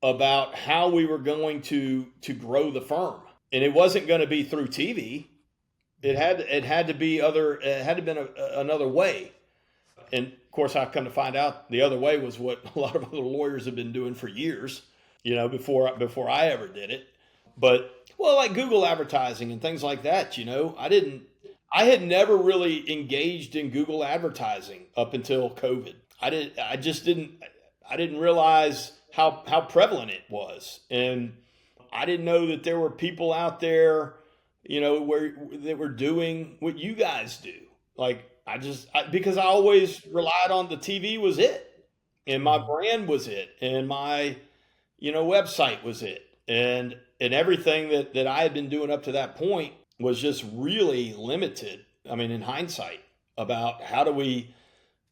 about how we were going to grow the firm. And it wasn't going to be through TV. It had to be another way. And of course, I've come to find out the other way was what a lot of other lawyers have been doing for years, before I ever did it. But like Google advertising and things like that, I had never really engaged in Google advertising up until COVID. I didn't realize how prevalent it was. And I didn't know that there were people out there, that were doing what you guys do. Like because I always relied on the TV was it, and my brand was it, and my, website was it. And everything that I had been doing up to that point was just really limited. I mean, in hindsight, about how do we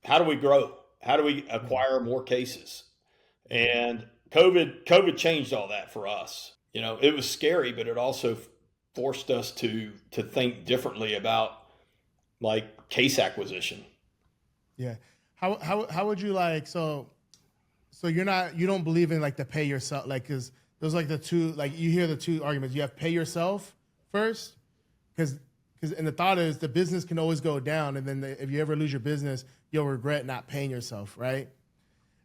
grow? How do we acquire more cases? And COVID changed all that for us. It was scary, but it also forced us to think differently about like case acquisition. Yeah. How would you like, so you don't believe in like the pay yourself, like, cause those like the two, like you hear the two arguments. You have pay yourself first. And the thought is the business can always go down. And then if you ever lose your business, you'll regret not paying yourself. Right.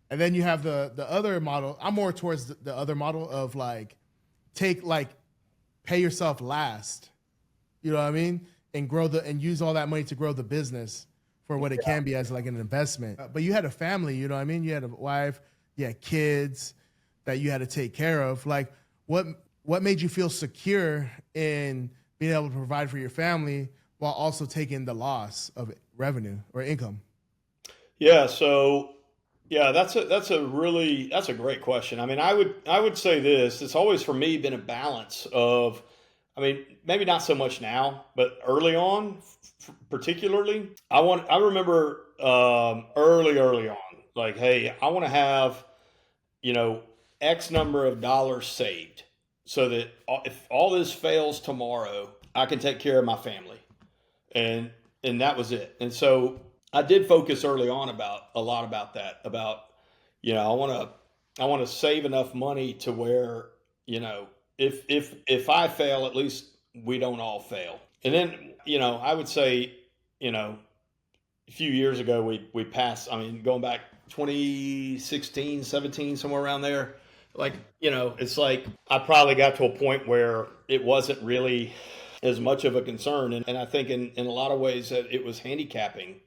And then you have the other model. I'm more towards the other model of like, pay yourself last, you know what I mean? And and use all that money to grow the business for what it can be as like an investment. But you had a family, you know what I mean? You had a wife, you had kids that you had to take care of. Like what made you feel secure in being able to provide for your family while also taking the loss of revenue or income? Yeah. So that's a great question. I mean, I would say this, it's always for me been a balance of, I mean, maybe not so much now, but early on, particularly, I remember early on, like, hey, I want to have, X number of dollars saved so that if all this fails tomorrow, I can take care of my family. And that was it. And so I did focus early on a lot about that, about, I want to save enough money to where, if I fail, at least we don't all fail. And then, I would say, a few years ago, we passed, I mean, going back 2016, 17, somewhere around there, like, it's like I probably got to a point where it wasn't really as much of a concern. And I think in a lot of ways that it was handicapping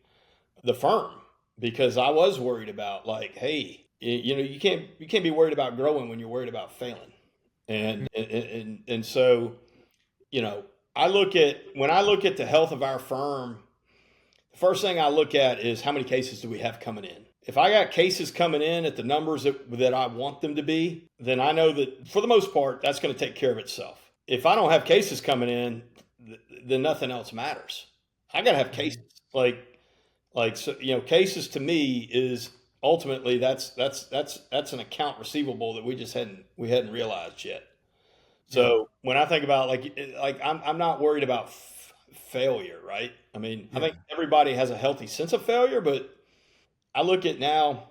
the firm because I was worried about like, hey, you can't be worried about growing when you're worried about failing. And so, you know, when I look at the health of our firm, the first thing I look at is how many cases do we have coming in. If I got cases coming in at the numbers that I want them to be, then I know that for the most part, that's going to take care of itself. If I don't have cases coming in, then nothing else matters. I got to have cases. So, you know, cases to me is ultimately that's an account receivable that we hadn't realized yet. So when I think about I'm not worried about failure, right? I mean, I think everybody has a healthy sense of failure, but I look at now,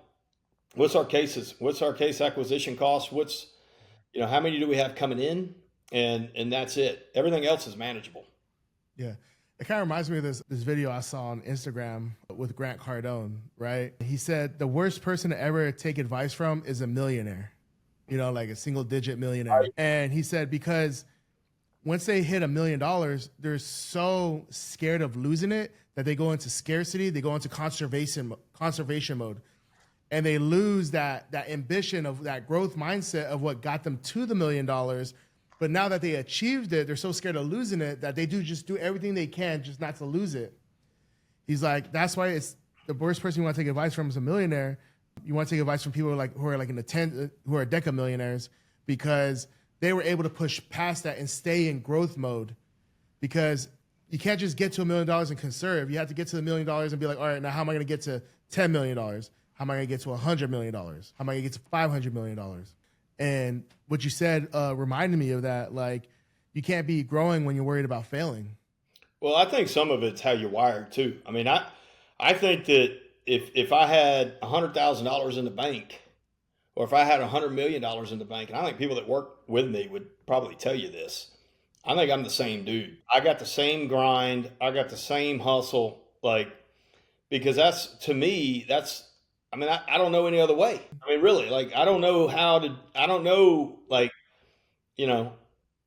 what's our cases? What's our case acquisition cost? How many do we have coming in? And that's it. Everything else is manageable. Yeah. It kind of reminds me of this video I saw on Instagram with Grant Cardone, right? He said the worst person to ever take advice from is a millionaire, like a single digit millionaire. Right. And he said because once they hit $1 million, they're so scared of losing it that they go into scarcity, they go into conservation mode. And they lose that ambition of that growth mindset of what got them to the $1 million. But now that they achieved it, they're so scared of losing it that they do everything they can just not to lose it. He's like, that's why it's the worst person you want to take advice from is a millionaire. You want to take advice from people who are deca millionaires because they were able to push past that and stay in growth mode. Because you can't just get to $1 million and conserve. You have to get to the $1 million and be like, all right, now how am I going to get to $10 million? How am I going to get to $100 million? How am I going to get to $500 million? And what you said reminded me of that. Like, you can't be growing when you're worried about failing. Well, I think some of it's how you're wired too. I mean, I think that if I had $100,000 in the bank, or if I had $100 million in the bank, and I think people that work with me would probably tell you this, I think I'm the same dude. I got the same grind. I got the same hustle. Because I don't know any other way. I mean, really, I don't know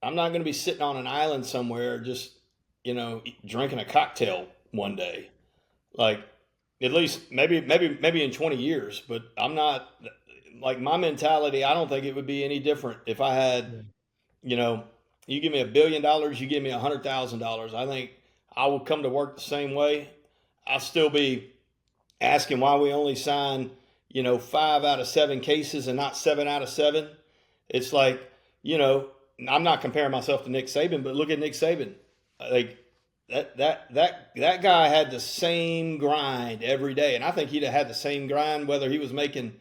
I'm not going to be sitting on an island somewhere just, drinking a cocktail one day. At least maybe in 20 years, but I'm not my mentality. I don't think it would be any different if I had, you give me $1 billion, you give me $100,000. I think I will come to work the same way. I'll still be asking why we only sign, 5 out of 7 cases and not 7 out of 7. It's I'm not comparing myself to Nick Saban, but look at Nick Saban. That guy had the same grind every day. And I think he'd have had the same grind whether he was making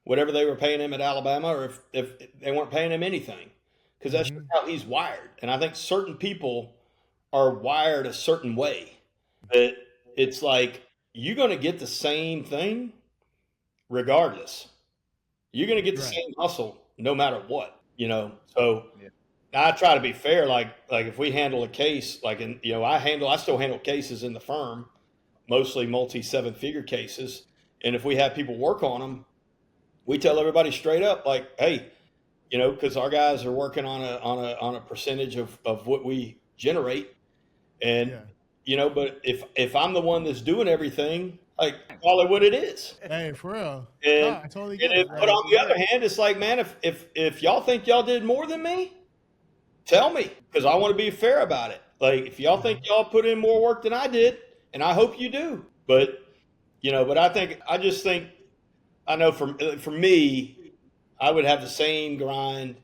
whatever they were paying him at Alabama or if they weren't paying him anything. Because that's just how he's wired. And I think certain people are wired a certain way. That it's you're going to get the same thing regardless. You're going to get the same hustle no matter what, So I try to be fair. If we handle a case, I still handle cases in the firm, mostly multi 7-figure cases. And if we have people work on them, we tell everybody straight up, hey, because our guys are working on a percentage of what we generate. And, but if I'm the one that's doing everything, call it what it is. Hey, for real. And, I totally get it. But on the other hand, it's man, if y'all think y'all did more than me, tell me, because I want to be fair about it. If y'all think y'all put in more work than I did, and I hope you do, but I just think, I know for me, I would have the same grind.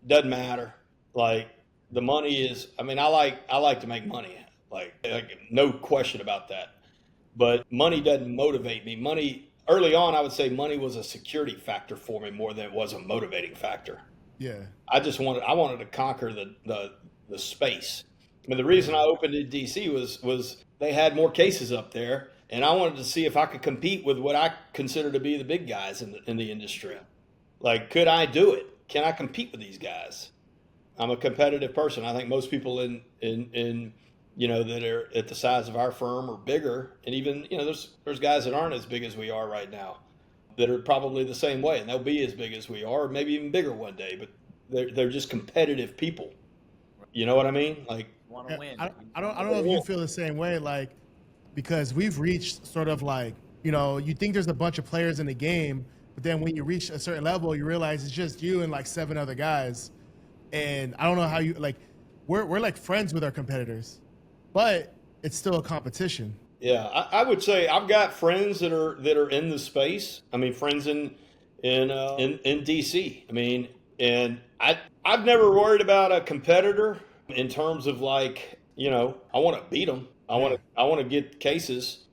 Doesn't matter. The money is, I like to make money. No question about that. But money doesn't motivate me. Money, early on, I would say money was a security factor for me more than it was a motivating factor. Yeah. I wanted to conquer the space. I mean, the reason I opened in DC was they had more cases up there, and I wanted to see if I could compete with what I consider to be the big guys in the industry. Could I do it? Can I compete with these guys? I'm a competitive person. I think most people in that are at the size of our firm or bigger, and even there's guys that aren't as big as we are right now that are probably the same way, and they'll be as big as we are, or maybe even bigger one day. But they're just competitive people. You know what I mean? Want to win. I don't know if you feel the same way, because we've reached sort of you think there's a bunch of players in the game, but then when you reach a certain level, you realize it's just you and 7 other guys. And I don't know how you like. We're like friends with our competitors, but it's still a competition. Yeah, I would say I've got friends that are in the space. I mean, friends in DC. I mean, and I've never worried about a competitor in terms of like, I want to beat them. I want to get cases,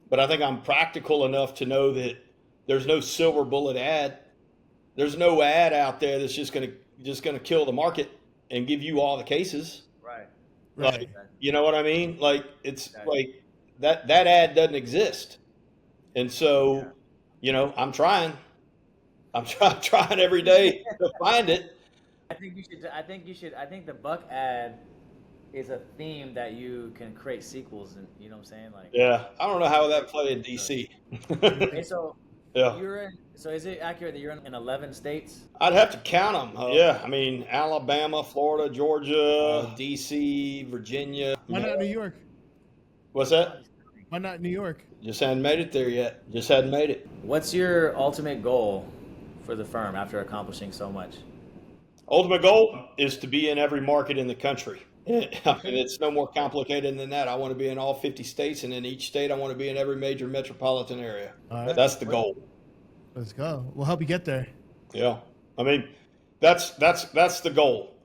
but I think I'm practical enough to know that there's no silver bullet ad. There's no ad out there that's just gonna kill the market and give you all the cases. Right. Right. Like, you know what I mean? Like it's Right. like that ad doesn't exist. And so, I'm trying. I'm trying every day to find it. I think you should. I think you should. I think the buck ad is a theme that you can create sequels, and you know what I'm saying, like. Yeah, I don't know how that play in DC. Okay, so Yeah, you're in. So is it accurate that you're in 11 states? I'd have to count them. Yeah, I mean Alabama, Florida, Georgia, DC, Virginia. Why not New York? What's that? Why not New York? Just hadn't made it there yet. Just hadn't made it. What's your ultimate goal for the firm after accomplishing so much? Ultimate goal is to be in every market in the country. I mean, it's no more complicated than that. I want to be in all 50 states, and in each state, I want to be in every major metropolitan area. All right. That's the goal. Let's go. We'll help you get there. Yeah, I mean, that's the goal.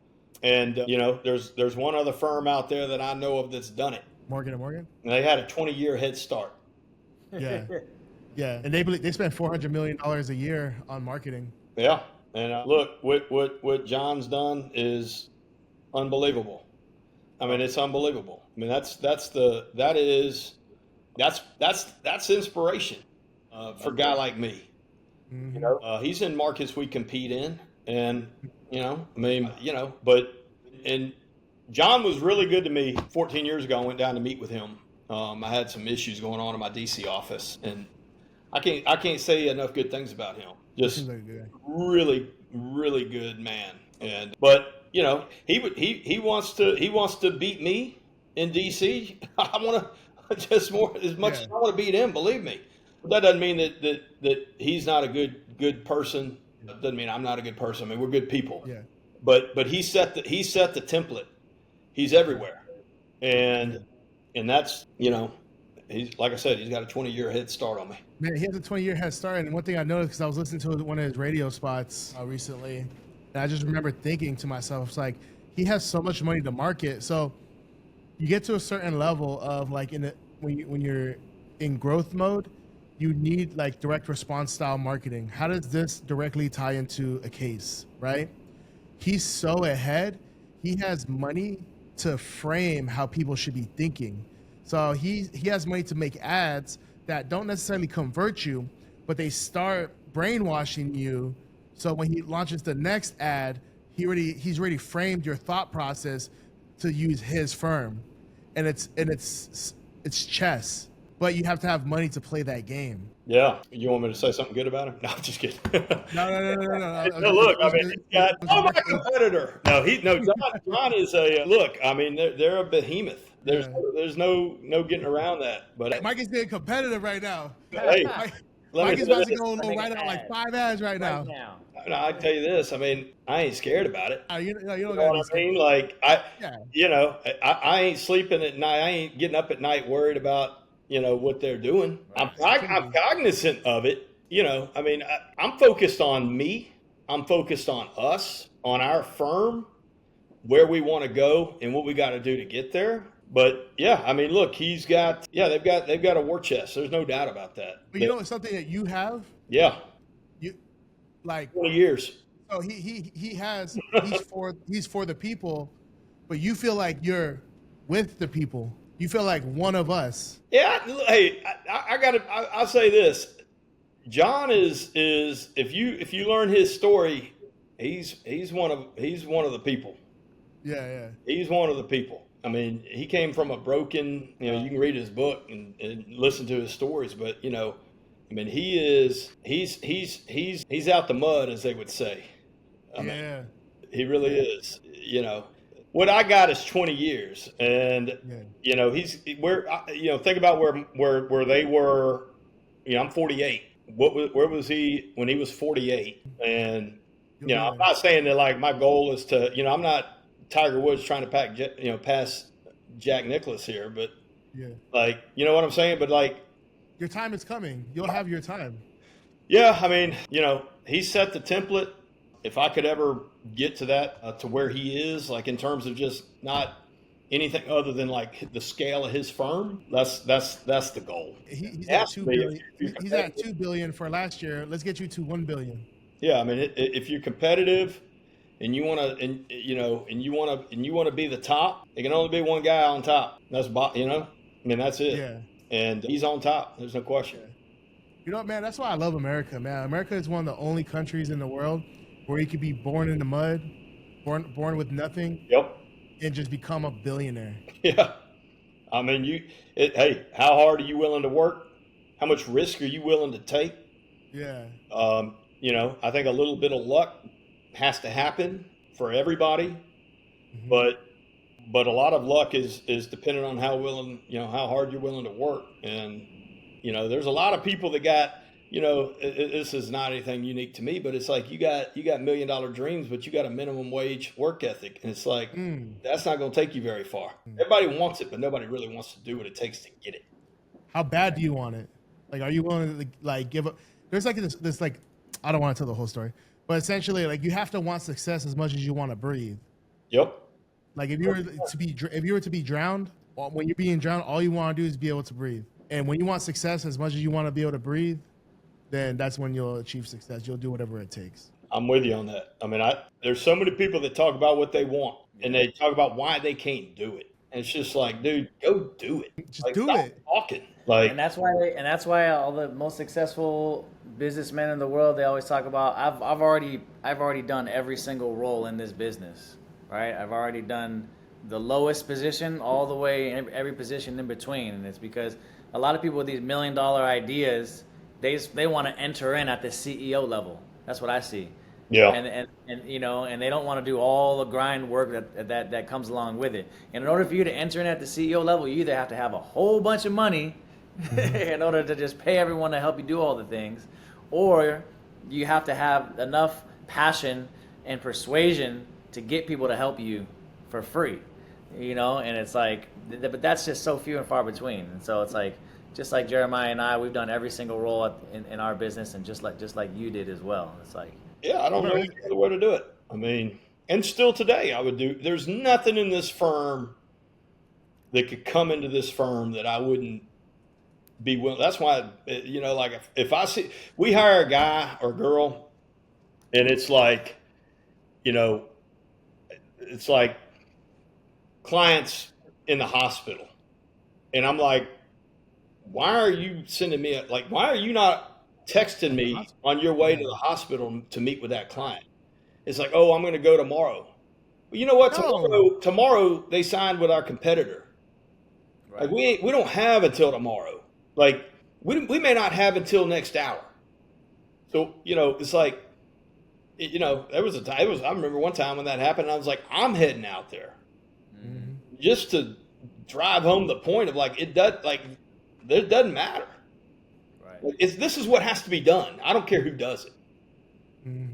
And there's one other firm out there that I know of that's done it. Morgan and Morgan. And they had a 20-year head start. Yeah, yeah, and they spend $400 million a year on marketing. Yeah, and look, what John's done is unbelievable. I mean, it's unbelievable. I mean, that's inspiration for a guy like me. Mm-hmm. He's in markets we compete in, and and John was really good to me. 14 years ago, I went down to meet with him. I had some issues going on in my DC office, and I can't say enough good things about him. Just really, really good man. But he wants to beat me in DC. I want to just more as much as I want to beat him. Believe me. But that doesn't mean that he's not a good person. That doesn't mean I'm not a good person. I mean, we're good people. Yeah. But he set the template. He's everywhere, and that's he's like I said, he's got a 20-year head start on me. Man, he has a 20-year head start, and one thing I noticed because I was listening to one of his radio spots recently, and I just remember thinking to myself, it's like he has so much money to market. So you get to a certain level of like when you're in growth mode, you need like direct response style marketing. How does this directly tie into a case, right? He's so ahead. He has money to frame how people should be thinking. So he has money to make ads that don't necessarily convert you, but they start brainwashing you. So when he launches the next ad, he's already framed your thought process to use his firm, and it's chess. But you have to have money to play that game. Yeah. You want me to say something good about him? No, I'm just kidding. No. No, look, I mean, my competitor. John is look, I mean, they're a behemoth. There's no getting around that. But Mike is being competitive right now. Hey, Mike is about to go right out like 5 ads right now. No, I tell you this. I mean, I ain't scared about it. You don't You know what I mean? Like I ain't sleeping at night. I ain't getting up at night worried about what they're doing. I'm cognizant of it. I mean, I'm focused on me. I'm focused on us, on our firm, where we want to go, and what we got to do to get there. But yeah, I mean, look, they've got a war chest. There's no doubt about that. But you know, it's something that you have. Yeah. You like 20 years. So he's for the people, but you feel like you're with the people. You feel like one of us. Yeah. Hey, I'll say this. John is if you learn his story, he's one of the people. Yeah. He's one of the people. I mean, he came from a broken. You can read his book and listen to his stories, but I mean, he's out the mud, as they would say. I mean, he really is. What I got is 20 years, and think about where they were. I'm 48. Where was he when he was 48? And You'll be I'm there. not saying that like my goal is to, I'm not Tiger Woods trying to pass Jack Nicklaus here, but Yeah. like, you know what I'm saying? But like, Your time is coming. You'll have your time. yeah, I mean, he set the template. If I could ever get to that, to where he is, like in terms of just not anything other than like the scale of his firm, that's the goal. He's It at has to 2 billion. if you're He's at competitive. 2 billion for last year. Let's get you to 1 billion. Yeah, I mean, if you're competitive and you want to, and you want to be the top, there can only be one guy on top. I mean, that's it. Yeah. And he's on top. There's no question. You know what, man? That's why I love America, man. America is one of the only countries in the world where you could be born in the mud, born with nothing, Yep. and just become a billionaire. Yeah. I mean, hey, how hard are you willing to work? How much risk are you willing to take? Yeah. I think a little bit of luck has to happen for everybody, but a lot of luck is dependent on how hard you're willing to work. And there's a lot of people that got, this is not anything unique to me, but it's like you got $1 million dreams, but you got a minimum wage work ethic, and it's like that's not going to take you very far. Everybody wants it, but nobody really wants to do what it takes to get it. How bad do you want it? Like, are you willing to like give up? There's like this like, I don't want to tell the whole story, but essentially, like, you have to want success as much as you want to breathe. Yep. Like, if you were to be drowned, when you're being drowned, all you want to do is be able to breathe. And when you want success as much as you want to be able to breathe, then that's when you'll achieve success. You'll do whatever it takes. I'm with you on that. I mean, there's so many people that talk about what they want and they talk about why they can't do it. And it's just like, dude, go do it. Just do it. Talking. Like, And that's why all the most successful businessmen in the world, they always talk about I've already done every single role in this business, right? I've already done the lowest position all the way every position in between, and it's because a lot of people with these $1 million ideas, they want to enter in at the CEO level. That's what I see. yeah. And and they don't want to do all the grind work that comes along with it. And in order for you to enter in at the CEO level, you either have to have a whole bunch of money in order to just pay everyone to help you do all the things, or you have to have enough passion and persuasion to get people to help you for free. And it's like, but that's just so few and far between. And so it's like, just like Jeremiah and I, we've done every single role in our business, and just like you did as well. It's like, Yeah, I don't know any other way to do it. I mean, and still today I would do, there's nothing in this firm that could come into this firm that I wouldn't be willing. That's why, like if I see, we hire a guy or girl and it's like, it's like clients in the hospital. And I'm like, why are you sending me, why are you not texting me on your way to the hospital to meet with that client? It's like, oh, I'm going to go tomorrow. Well, you know what? Tomorrow they signed with our competitor. right. Like we don't have until tomorrow. Like we may not have until next hour. So, it's like, there was a time, I remember one time when that happened, I was like, I'm heading out there just to drive home the point of like, it doesn't matter. Right. Like, this is what has to be done. I don't care who does it.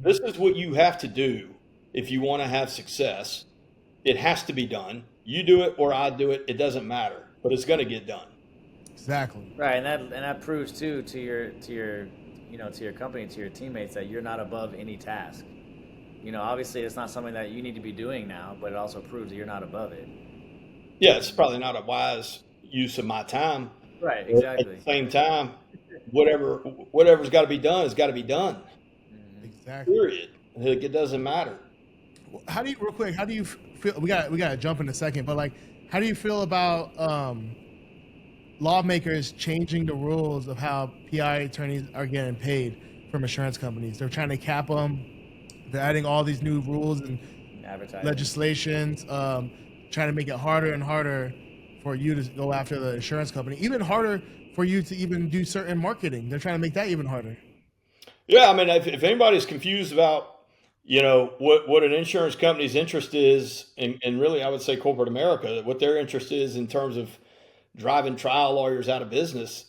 This is what you have to do if you want to have success. It has to be done. You do it or I do it. It doesn't matter, but it's going to get done. Exactly. Right, and that proves too to your company, to your teammates, that you're not above any task. Obviously it's not something that you need to be doing now, but it also proves that you're not above it. Yeah, it's probably not a wise use of my time. Right, exactly. At the same time, whatever's got to be done has got to be done. Exactly. Period. Like, it doesn't matter. How do you feel? We got to jump in a second, but like, how do you feel about lawmakers changing the rules of how PI attorneys are getting paid from insurance companies? They're trying to cap them. They're adding all these new rules and legislations, trying to make it harder and harder for you to go after the insurance company, even harder for you to even do certain marketing. They're trying to make that even harder. Yeah, I mean, if anybody's confused about, what an insurance company's interest is, and really I would say corporate America, what their interest is in terms of driving trial lawyers out of business,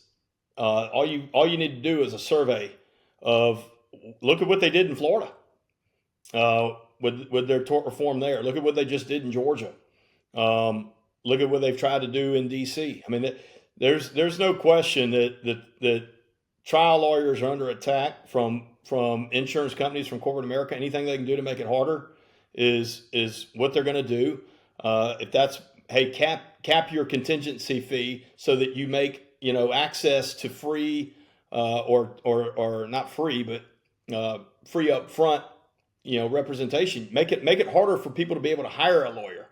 all you need to do is a survey of, look at what they did in Florida. with their tort reform there. Look at what they just did in Georgia. Look at what they've tried to do in D.C. I mean, there's no question that trial lawyers are under attack from insurance companies, from corporate America. Anything they can do to make it harder is what they're going to do. If that's, hey, cap your contingency fee so that you make access to free or not free, but free up front representation. Make it harder for people to be able to hire a lawyer.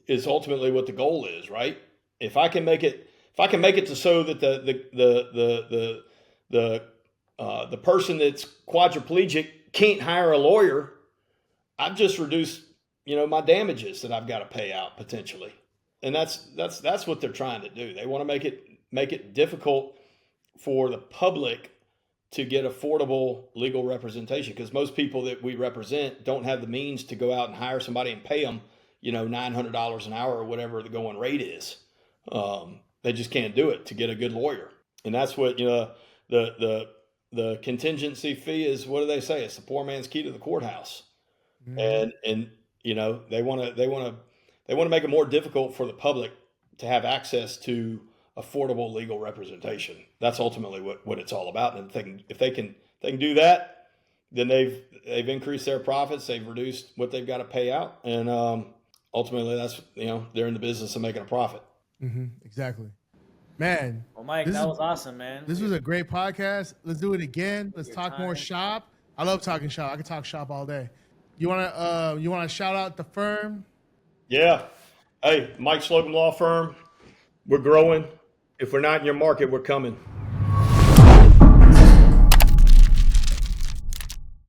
Is ultimately what the goal is, right? If I can make it to so that the person that's quadriplegic can't hire a lawyer, I've just reduced my damages that I've got to pay out potentially, and that's what they're trying to do. They want to make it difficult for the public to get affordable legal representation, because most people that we represent don't have the means to go out and hire somebody and pay them $900 an hour or whatever the going rate is. They just can't do it to get a good lawyer. And that's what, the contingency fee is. What do they say? It's the poor man's key to the courthouse. Mm-hmm. And they want to make it more difficult for the public to have access to affordable legal representation. That's ultimately what it's all about. And if they can do that, then they've increased their profits. They've reduced what they've got to pay out. And, ultimately, that's they're in the business of making a profit. Mm-hmm. Exactly, man. Well, Mike, that was awesome, man. This was a great podcast. Let's do it again. Let's talk more shop. I love talking shop. I could talk shop all day. You wanna shout out the firm? Yeah. Hey, Mike Slocumb Law Firm. We're growing. If we're not in your market, we're coming.